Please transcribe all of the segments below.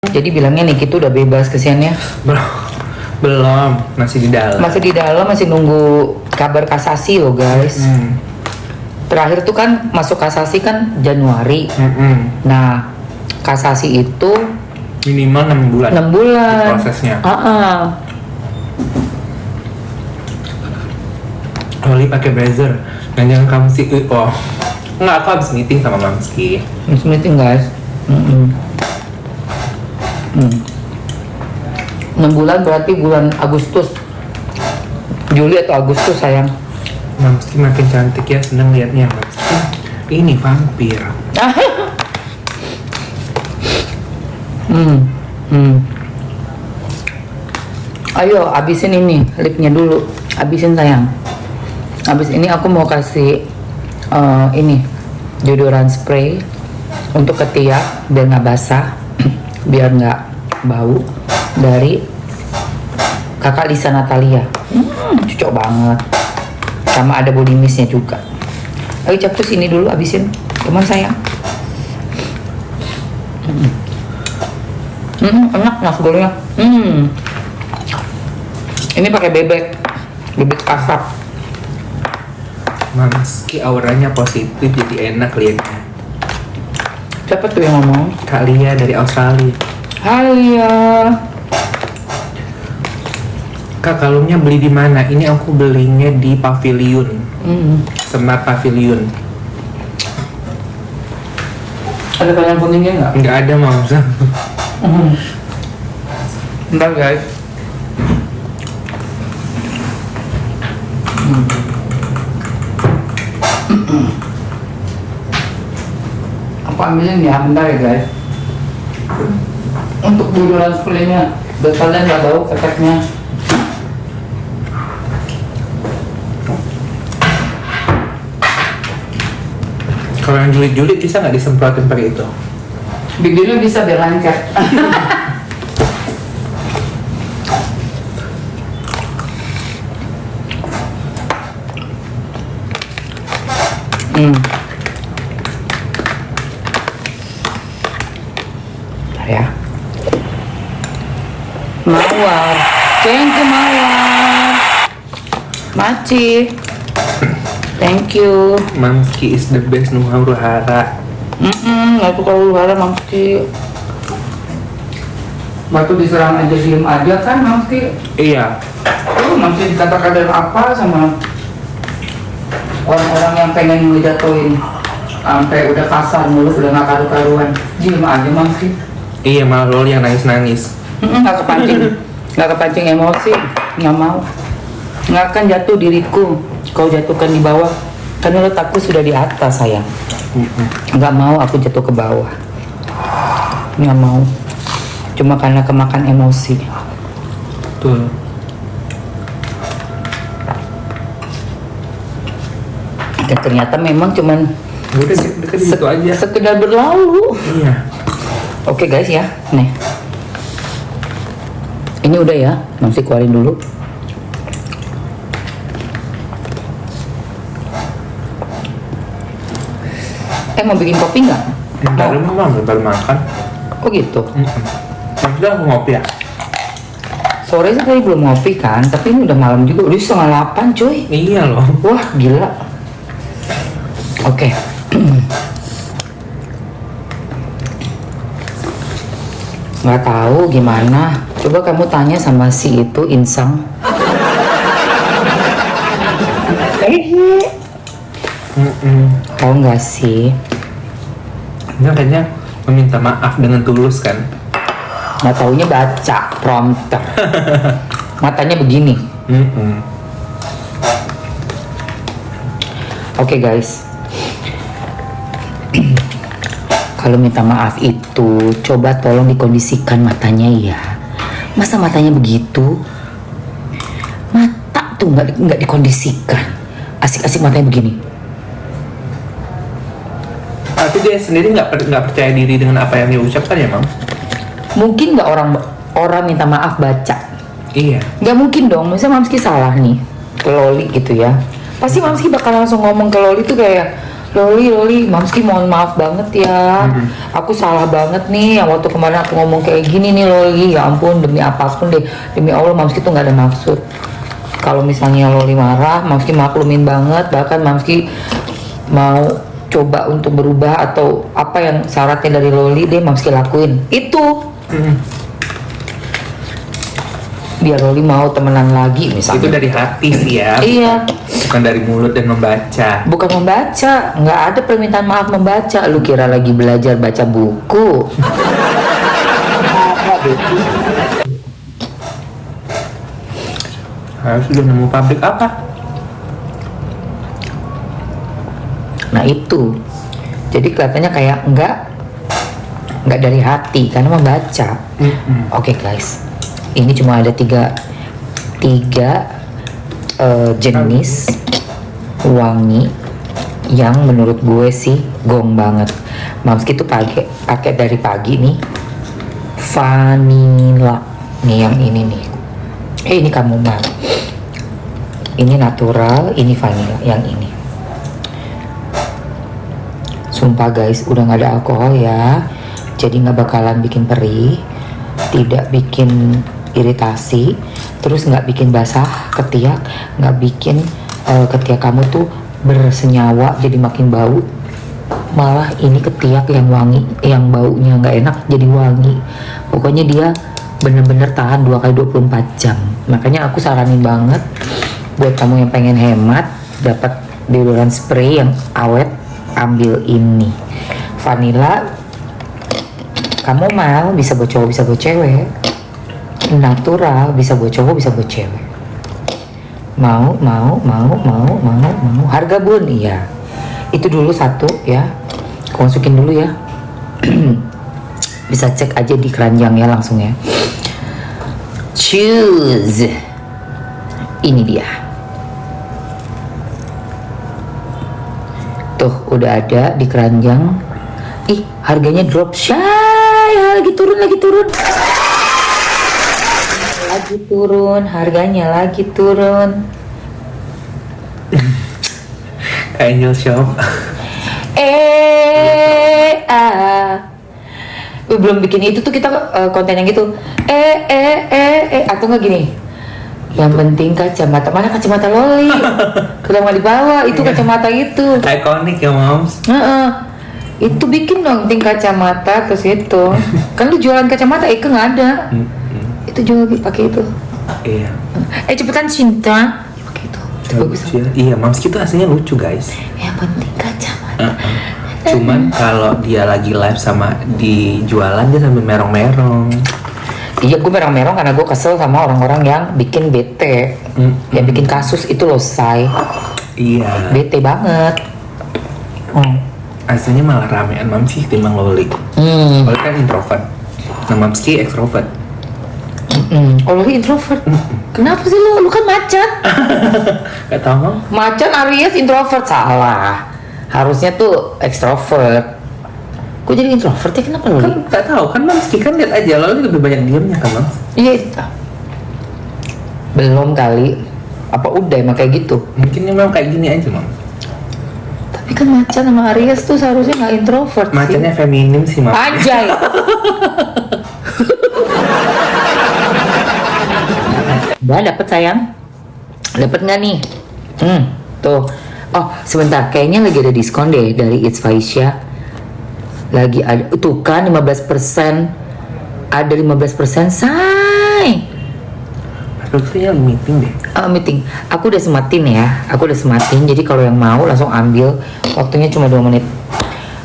Jadi bilangnya Niki tuh udah bebas kesiannya. Belum, masih di dalam. Masih di dalam, masih nunggu kabar kasasi loh guys. Terakhir tuh kan masuk kasasi kan Januari. Nah, kasasi itu Minimal 6 bulan. 6 bulan. Prosesnya. Oli pakai blazer. Dan jangan kamu sih. Oh, nggak, aku habis meeting sama Mamski. Habis meeting guys. 6 bulan berarti bulan Agustus, Juli atau Agustus sayang. Mamski makin cantik ya, seneng liatnya. Mamski ini vampir. Ayo habisin ini lipnya dulu, habisin sayang. Habis ini aku mau kasih ini deodoran spray untuk ketiak biar nggak basah, biar nggak bau, dari kakak Lisa Natalia. Cocok banget, sama ada body mistnya juga. Ayo capcus ini dulu habisin, teman sayang. Enak nasi gorengnya. Ini pakai bebek asap. Mamski auranya positif, jadi enak liatnya. Siapa tuh yang ngomong? Kak Lia dari Australia. Hai ya. Kak, kalungnya beli di mana? Ini aku belinya di Pavilion. Smart Pavilion. Ada kalian kuningnya nggak? Nggak ada, Mams. Bentar guys. Aku ambilin ya, bentar ya guys. Untuk deodoran spraynya, biar kalian nggak tahu efeknya. Kalau yang julid-julid bisa nggak disemprotin pakai itu? Bibirnya bisa biar lancar. Bentar ya. Mawar, thank you Mawar. Maci, thank you. Mamski is the best, Nuha Ruhara. Nggak suka huru-hara Mamski. Batu diserang aja diem aja kan Mamski. Iya. Mamski dikata-katain apa sama orang-orang yang pengen ngejatuhin, sampai udah kasar mulut, udah nggak karu-karuan. Diem aja Mamski. Iya, malah Loli yang nangis-nangis. Nggak kepancing emosi, nggak mau. Nggak akan jatuh diriku, kau jatuhkan di bawah. Karena letakku sudah di atas sayang. Nggak mau aku jatuh ke bawah, nggak mau. Cuma karena kemakan emosi. Betul. Dan ternyata memang cuman Udah deket situ aja. sekedar berlalu. Iya. Oke guys ya, nih. Ini udah ya, Mamsi keluarin dulu. Mau bikin kopi nggak? Baru baru makan. Oh gitu. Maksudnya aku ngopi ya? Sore sih tadi belum ngopi kan, tapi ini udah malam juga, udah 7:30 cuy. Iya loh. Wah gila. Oke. Nggak tahu gimana. Coba kamu tanya sama si itu Insang. Tahu nggak sih? Dia kayaknya meminta maaf dengan tulus kan? Nggak taunya baca prompter. Matanya begini. Oke guys. Kalau minta maaf itu coba tolong dikondisikan matanya ya. Masa matanya begitu? Mata tuh nggak dikondisikan. Asik-asik matanya begini. Tapi dia sendiri nggak percaya diri dengan apa yang dia ucapkan ya, Mam? Mungkin nggak orang minta maaf baca. Iya. Nggak mungkin dong. Misalnya Mamski salah nih ke Loli gitu ya. Pasti Mamski bakal langsung ngomong ke Loli tuh kayak Loli, Mamski mohon maaf banget ya. Aku salah banget nih yang waktu kemarin aku ngomong kayak gini nih Loli. Ya ampun, demi apapun deh, demi Allah Mamski tuh nggak ada maksud. Kalau misalnya Loli marah, Mamski maklumin banget. Bahkan Mamski mau coba untuk berubah atau apa yang syaratnya dari Loli deh Mamski lakuin. Itu biar Loli mau temenan lagi misalnya. Itu dari hati sih ya. Iya. Bukan dari mulut dan membaca. Bukan membaca, nggak ada permintaan maaf membaca. Lu kira lagi belajar baca buku? Harus sudah nemu pabrik apa? Nah itu, jadi kelihatannya kayak nggak dari hati karena membaca. Oke guys, ini cuma ada tiga jenis wangi yang menurut gue sih gong banget. Mamski tuh pakai dari pagi nih vanilla nih, yang ini nih. Ini kamu mah. Ini natural, ini vanilla, yang ini. Sumpah guys, udah nggak ada alkohol ya, jadi nggak bakalan bikin perih, tidak bikin iritasi, terus nggak bikin basah ketiak, nggak bikin ketiak kamu tuh bersenyawa jadi makin bau. Malah ini ketiak yang wangi, yang baunya nggak enak jadi wangi. Pokoknya dia bener-bener tahan 2 kali 24 jam. Makanya aku saranin banget buat kamu yang pengen hemat, dapat deodoran spray yang awet, ambil ini vanilla. Kamu mau bisa buat cowok bisa buat cewek, natural bisa buat cowok bisa buat cewek. Mau harga bun, iya itu dulu satu ya, aku masukin dulu ya. Bisa cek aja di keranjang ya langsung ya. Choose, ini dia tuh, udah ada di keranjang. Ih, harganya drop shy, lagi turun, harganya lagi turun. Angel Shop. Belum bikin itu tuh kita konten yang gitu. Atau nggak gini. Yang penting kacamata, mana kacamata Loli? Kenapa di bawah itu kacamata itu? Ikonik ya Moms. Itu bikin dong penting kacamata ke situ. Kan lu jualan kacamata, Ike nggak ada. Itu jual pakai itu. Iya. Cepetan cinta. Pakai itu. Itu bagus. Ya. Iya, Moms itu aslinya lucu guys. Yang penting kacamata. Cuman kalau dia lagi live sama di jualan dia sambil merong-merong. Iya, gue merong-merong karena gue kesel sama orang-orang yang bikin bete, yang bikin kasus itu loh, say. Iya. Bete banget. Aslinya malah ramean Mamski timbang Loli. Loli kan introvert, nah Mamski ekstrovert. Oh, Loli introvert. Kenapa sih lu? Lu kan macan. Gak tau Mam. Macan Aries introvert, salah. Harusnya tuh ekstrovert. Kok jadi introvert ya? Kenapa Loli? Kan gak tau kan Mamski, kan lihat aja Loli lebih banyak diamnya kan Mams. Iya. Belum kali. Apa udah emang kayak gitu? Mungkin memang kayak gini aja Mam. Tapi kan macan sama Aries tuh seharusnya nggak introvert sih. Macannya feminim sih Mam. Anjay. Udah dapet sayang? Dapet nggak nih? Tuh. Oh sebentar, kayaknya lagi ada diskon deh dari It's Faisya. Lagi ada, tuh kan 15%. Ada 15%, say. Harusnya meeting deh. Meeting. Aku udah sematin ya. Jadi kalau yang mau langsung ambil. Waktunya cuma 2 menit.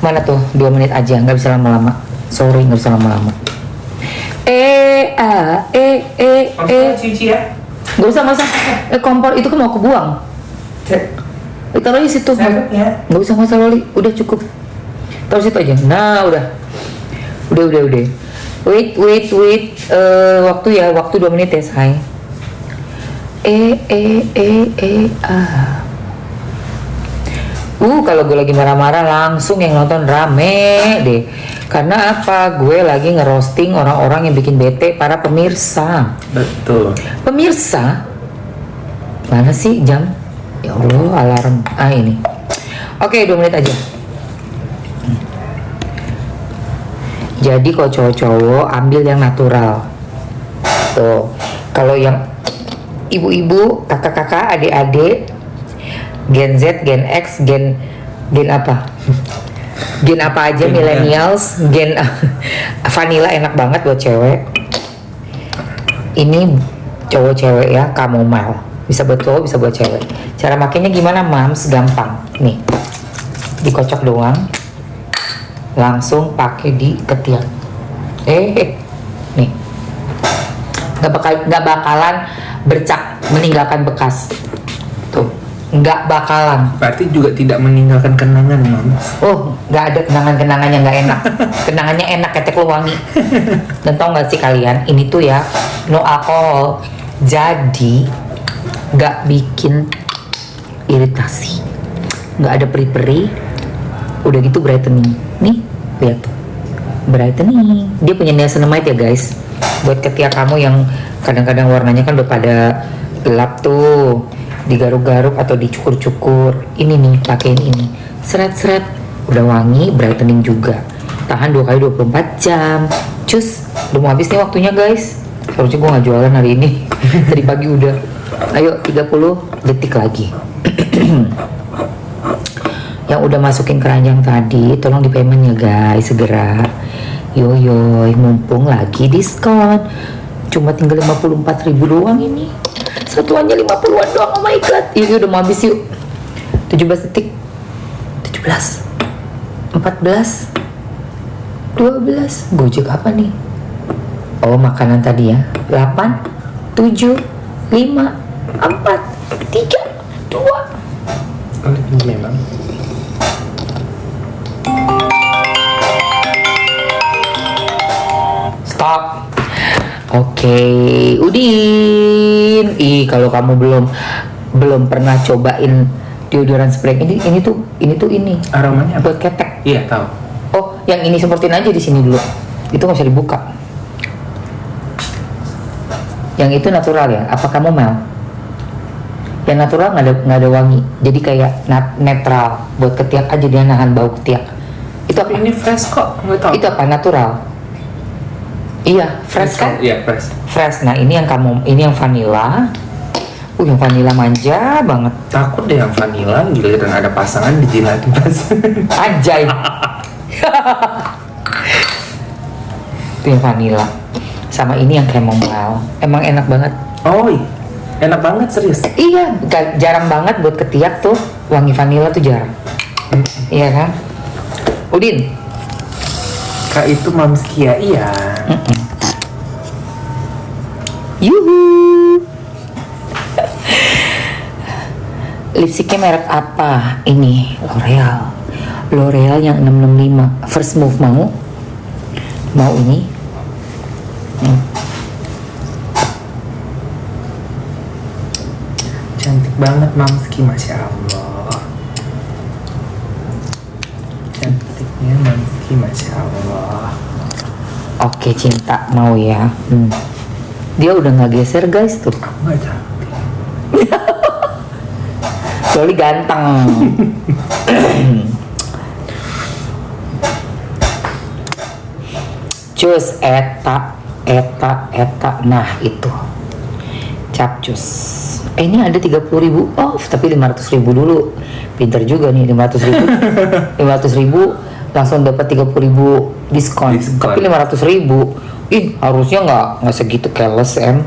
Mana tuh? 2 menit aja, nggak bisa lama-lama. Sorry, nggak bisa lama-lama. Cuci ya? Gak usah. Kompor itu kan mau aku buang. Taruh di situ. Ya. Gak usah Loli. Udah cukup. Taruh situ aja. Nah, udah. Wait. Waktu 2 menit ya, say. Kalau gue lagi marah-marah langsung yang nonton rame deh. Karena apa? Gue lagi ngerosting orang-orang yang bikin bete para pemirsa. Betul. Pemirsa? Mana sih jam? Ya Allah, alarm. Ini. Oke, 2 menit aja. Jadi kalau cowok-cowok ambil yang natural. Tuh. Kalau yang ibu-ibu, kakak-kakak, adik-adik, Gen Z, Gen X, Gen apa? Gen apa aja, Gen millennials, Gen vanilla enak banget buat cewek. Ini cowok cewek ya, chamomile. Bisa buat cowok, bisa buat cewek. Cara makainya gimana, Mams? Gampang. Nih. Dikocok doang. Langsung pakai di ketiak. Nih. Nggak bakalan bercak, meninggalkan bekas. Tuh. Nggak bakalan. Berarti juga tidak meninggalkan kenangan, Mams. Oh, nggak ada kenangan-kenangan yang nggak enak. Kenangannya enak, ketek lu wangi. Dan tau nggak sih kalian, ini tuh ya no alkohol, jadi nggak bikin iritasi, nggak ada peri-peri. Udah gitu brightening. Nih, lihat tuh, brightening. Dia punya niacinamide ya guys. Buat ketiak kamu yang kadang-kadang warnanya kan udah pada gelap tuh, digaruk-garuk atau dicukur-cukur, ini nih pakein ini, seret-seret, udah wangi, brightening juga, tahan 2 kali 24 jam. Cus, udah mau habis nih waktunya guys. Harusnya gue nggak jualan hari ini. Tadi pagi udah. Ayo 30 detik lagi. Yang udah masukin keranjang tadi, tolong di payment ya guys, segera. Yoyoy, mumpung lagi diskon. Cuma tinggal 54.000 doang ini. Satuannya 50-an doang, oh my god. Yuk, udah mau habis yuk. 17 detik. 17 14 12. Gojek apa nih? Oh, makanan tadi ya. 8 7 5 4 3 2. Memang. Stop. Oke, Udin. Kalau kamu belum pernah cobain deodoran spray ini Aromanya apa? buat ketek. Iya, tahu. Oh, yang ini semprotin aja di sini dulu. Itu nggak usah dibuka. Yang itu natural ya? Apa kamu mau? Yang natural nggak ada wangi. Jadi kayak netral. Buat ketiak aja, dia nahan bau ketiak. Itu apa? Ini fresh kok, nggak tahu. Itu apa? Natural. Iya, fresh kan? Iya, fresh. Fresh. Nah, ini yang vanilla. Yang vanilla manja banget. Takut deh yang vanilla, giliran ada pasangan dijilatin pasangan. Anjay. Itu yang vanilla. Sama ini yang chamomile. Emang enak banget. Oh, enak banget serius. Iya, jarang banget buat ketiak tuh. Wangi vanilla tuh jarang. Iya kan? Udin. Kak itu Mams Kia, iya. Yuhu. Lipstiknya merek apa? Ini L'Oreal. L'Oreal yang 665. First Move mau? Mau ini? Cantik banget Mamski, Masya Allah. Cantiknya Mamski, Masya Allah. Oke, cinta mau ya. Dia udah nggak geser guys tuh. Aku gak cantik. Soalnya ganteng. Cus, eta. Nah itu. Capcus. Ini ada 30.000 off, tapi 500.000 dulu. Pinter juga nih, 500.000. 500.000 langsung dapat 30.000 diskon. Tapi 500.000, harusnya nggak segitu careless em.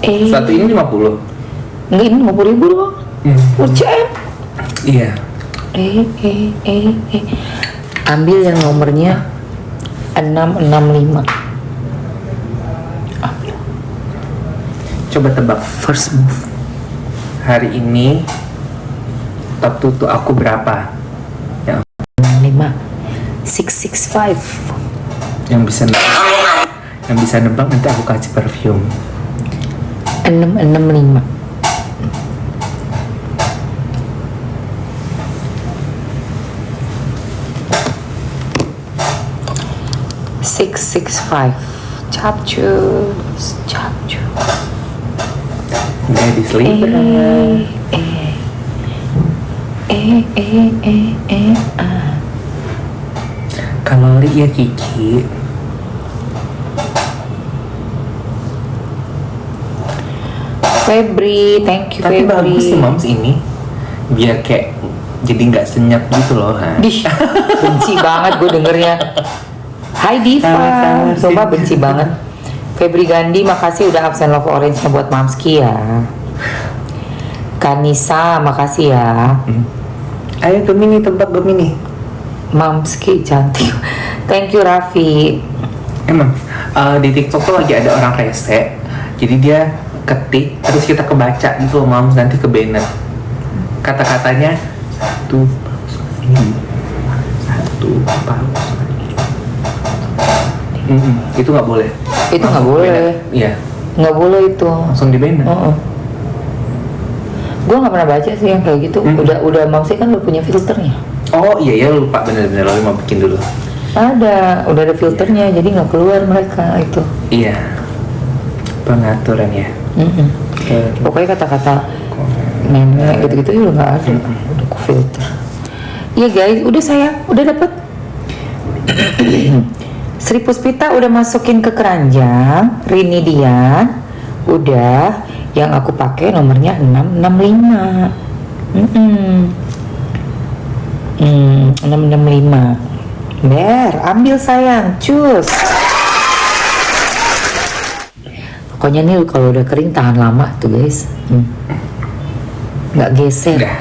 Satu ini 50. Enggak, ini 50.000 doang. Lucu em. Iya. Ambil yang nomornya 665. Ambil. Coba tebak First Move. hari ini top tutu aku berapa? 665. Yang bisa nebak nanti aku kasih perfume. 665. $665. Capcus. Ladies Libra. Kalori ya Kiki. Febri, thank you Tapi Febri. bagus sih Moms ini. Biar kayak jadi nggak senyap gitu loh. Ha. Dih, benci banget gue dengernya. Hai Diva, Sama-sama, coba sih. benci banget. Febri Gandhi, makasih udah absen love orange-nya buat Mamski ya. Kanisa, makasih ya. Ayo Gemini, tebak Gemini. Mamski cantik. Thank you Raffi. Emang di TikTok tuh lagi ada orang rese. Jadi dia ketik, terus kita kebaca gitu Moms, nanti ke banner. Kata-katanya itu nggak boleh. Itu nggak Langsung boleh. banner. Iya, Nggak boleh itu. langsung di banner. Gue nggak pernah baca sih yang kayak gitu. Udah Mamski kan udah punya filternya. Oh iya ya, lupa bener-bener lo mau bikin dulu. Udah ada filternya, jadi nggak keluar mereka itu. Iya, pengaturan ya. Pokoknya kata-kata nenek gitu-gitu udah nggak ada, udah ke filter. Iya guys, udah sayang, udah dapet. Sri Puspita udah masukin ke keranjang. Rini Dian udah, yang aku pakai nomornya 665. 665. Ber, ambil sayang, cus. Pokoknya nih kalau udah kering tahan lama tuh guys. Nggak geser. Udah.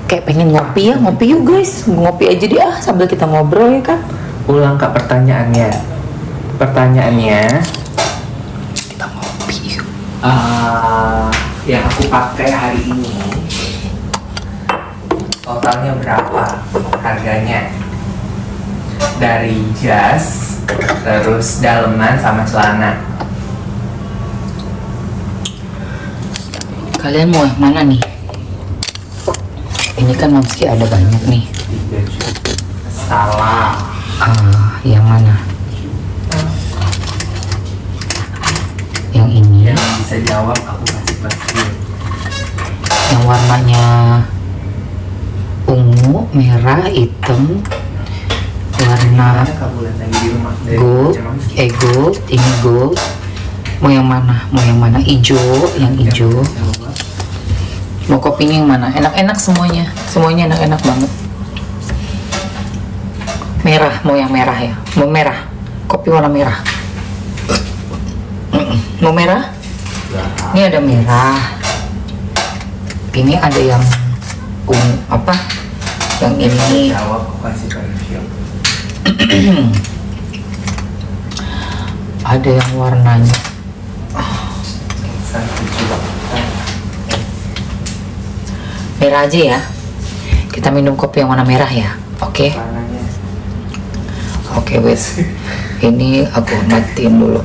Kayak pengen ngopi ya, ngopi yuk guys. Ngopi aja deh sambil kita ngobrol ya kan. Ulang Kak pertanyaannya. Pertanyaannya, Kita ngopi yuk. yang aku pakai hari ini totalnya berapa harganya? Dari jas, terus daleman sama celana. Kalian mau yang mana nih? Ini kan Mamski ada banyak nih. 3 juta. Salah. Yang mana? Yang ini. Yang bisa jawab aku kasih bantuin. Yang warnanya ungu, merah, hitam. Warna Gimana kamu lihat lagi di rumah dari gold, macam apa? gold, ini gold. Mau yang mana? Mau yang mana? Ijo, yang hijau. Coba. Mau kopinya yang mana? Enak-enak semuanya. Semuanya enak-enak banget. Merah, mau yang merah ya? Mau merah? Kopi warna merah. Mau merah? Ini ada merah. Ini ada yang apa? Yang ini. Jawab aku kasih review. Ada yang warnanya. 1 juta. Merah aja ya. Kita minum kopi yang warna merah ya. Oke. Warnanya. Oke, wes. Ini aku matiin dulu.